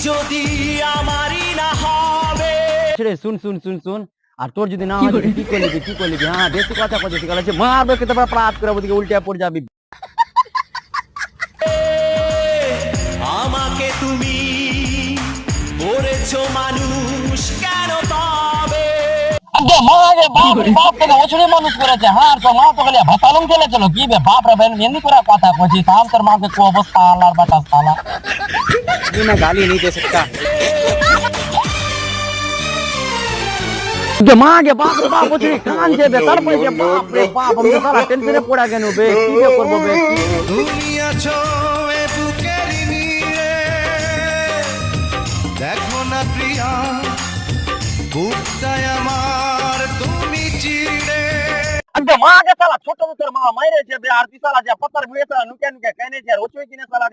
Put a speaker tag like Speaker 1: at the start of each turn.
Speaker 1: যদি আমারই না হবে।
Speaker 2: শুন শুন শুন শুন, আর তোর যদি না হয় কি করলি হ্যাঁ বেশি কথা কইছিস গেছে মারবে কে তারপর প্রাত করে ওদিকে উল্টে পড়ে যাবি।
Speaker 1: আমাকে তুমি করেছো মানুষ কেন তবে?
Speaker 2: আগে মা আগে বাপ তোকে ওছড়ে মানুষ করেছে, হ্যাঁ তো মা তো খালি ভাতালুম খেলেছিল কি বে বাপ রে বেন এমনি করে কথা কইছিস তাহলে তোর মাকে কি অবস্থা আল্লাহর বাতাস তালা বিনা গালি नहीं दे सकता। মাগে বাপ রে বাপ ওছড়ে কান যাবে তারপরে যে বাপ রে বাপ আমি সারা টেনশনে পড়া কেন বে কি যে করব বে
Speaker 1: তুমি আছো এ বুকের নিরে, দেখো না প্রিয়া বুকটায় আমার তুমি চিড়ে।
Speaker 2: আগে মাগে সালা ছোট তোর মা মাইরে যাবে আর তুই সালা যা পতার বুয়ে সালা নুকে নুকে কেনে যে ওছড়ে কিনে সালা